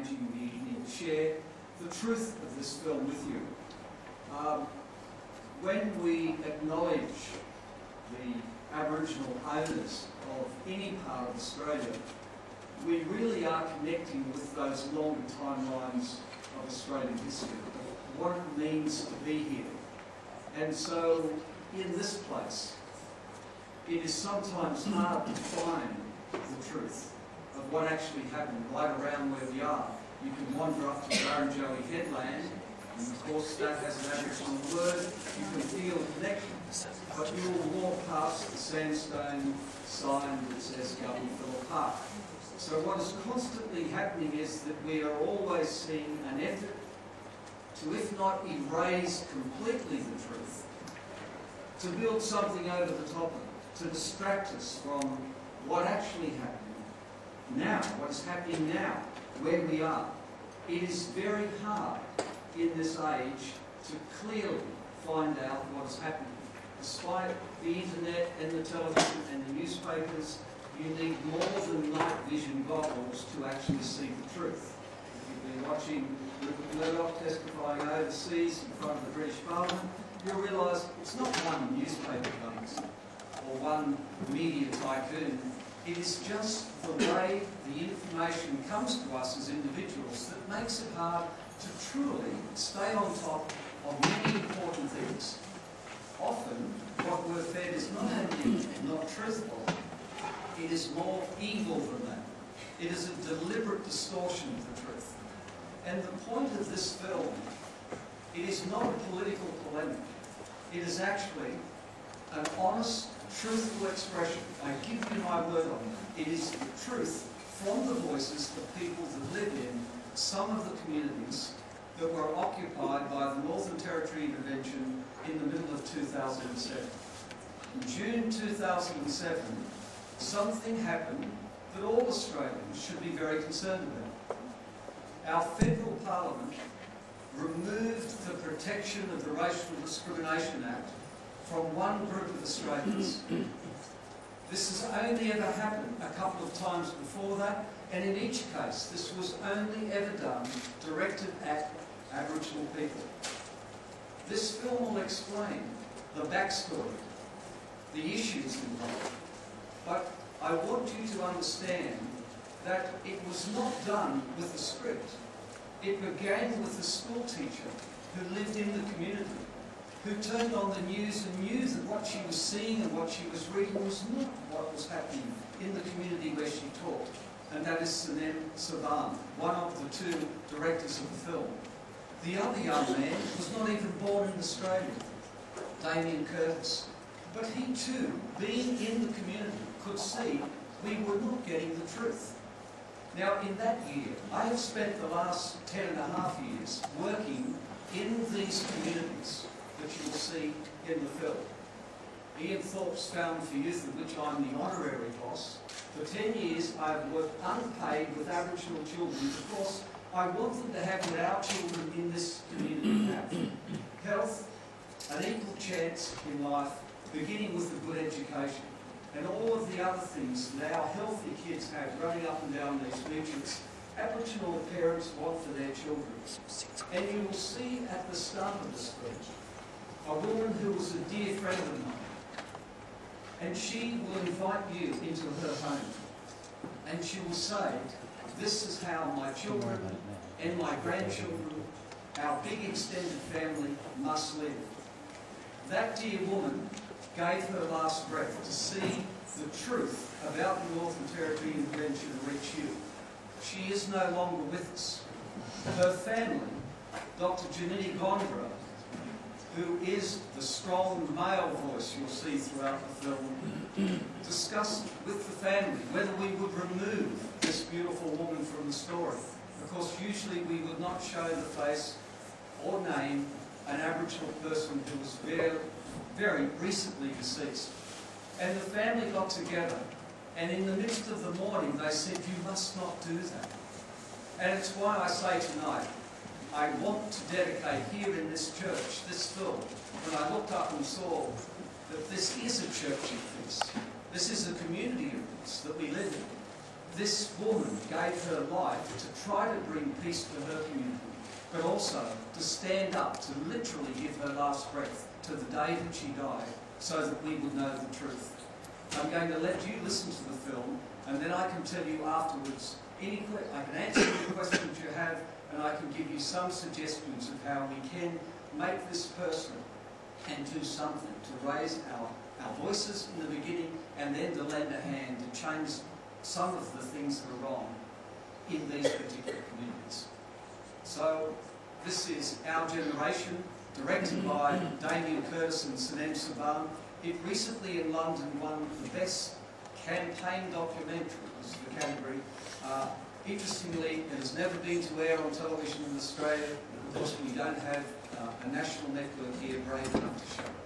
arranging the evening to share the truth of this film with you. When we acknowledge the Aboriginal owners of any part of Australia, we really are connecting with those longer timelines of Australian history, what it means to be here. And so, in this place, it is sometimes hard to find the truth of what actually happened right around where we are. You can wander up to Barrenjoey headland, and of course that has an Aboriginal word. You can feel a connection, but you will walk past the sandstone sign that says Gullyville Park. So what is constantly happening is that we are always seeing an effort to, if not erase completely the truth, to build something over the top of it, to distract us from what actually happened now, what is happening now, where we are. It is very hard in this age to clearly find out what is happening. Despite the internet and the television and the newspapers, you need more than night vision goggles to actually see the truth. If you've been watching Rupert Murdoch testifying overseas in front of the British Parliament, you'll realise it's not one newspaper company or one media tycoon. It is just the way the information comes to us as individuals that makes it hard to truly stay on top of many important things. Often, what we're fed is not only not truthful, it is more evil than that. It is a deliberate distortion of the truth. And the point of this film, it is not a political polemic. It is actually an honest, truthful expression. I give you my word on it. It is the truth from the voices of people that live in some of the communities that were occupied by the Northern Territory intervention in the middle of 2007. In June 2007, something happened that all Australians should be very concerned about. Our federal parliament removed the protection of the Racial Discrimination Act from one group of Australians. This has only ever happened a couple of times before that, and in each case this was only ever done directed at Aboriginal people. This film will explain the backstory, the issues involved, but I want you to understand that it was not done with a script. It began with a school teacher who lived in the community, who turned on the news and knew that what she was seeing and what she was reading was not what was happening in the community where she taught. And that is Sanem Saban, one of the two directors of the film. The other young man was not even born in Australia, Damien Curtis. But he too, being in the community, could see we were not getting the truth. Now, in that year, I have spent the last 10.5 years working in these communities that you will see in the film. Ian Thorpe's Found for Youth, of which I'm the honorary boss. For 10 years, I've worked unpaid with Aboriginal children because I want them to have what our children in this community have. Health, an equal chance in life, beginning with a good education, and all of the other things that our healthy kids have running up and down these beaches, Aboriginal parents want for their children. And you will see at the start of the speech a woman who was a dear friend of mine, and she will invite you into her home, and she will say, this is how my children and my grandchildren, our big extended family, must live. That dear woman gave her last breath to see the truth about the Northern Territory intervention reach you. She is no longer with us. Her family, Dr. Janini Gondra, who is the strong male voice you'll see throughout the film, discussed with the family whether we would remove this beautiful woman from the story. Of course, usually we would not show the face or name an Aboriginal person who was very recently deceased. And the family got together, and in the midst of the mourning they said, you must not do that. And it's why I say tonight, I want to dedicate here in this church, this film, when I looked up and saw that this is a church of peace. This is a community of peace that we live in. this woman gave her life to try to bring peace to her community, but also to stand up, to literally give her last breath to the day that she died, so that we would know the truth. I'm going to let you listen to the film, and then I can tell you afterwards, I can answer any questions you have, and I can give you some suggestions of how we can make this personal and do something to raise our voices in the beginning, and then to lend a hand to change some of the things that are wrong in these particular communities. So this is Our Generation, directed by Damien Curtis and Sanem Saban. It recently in London won the Best Campaign Documentary, was the category. Interestingly, it has never been to air on television in Australia, because we don't have a national network here brave enough to show it.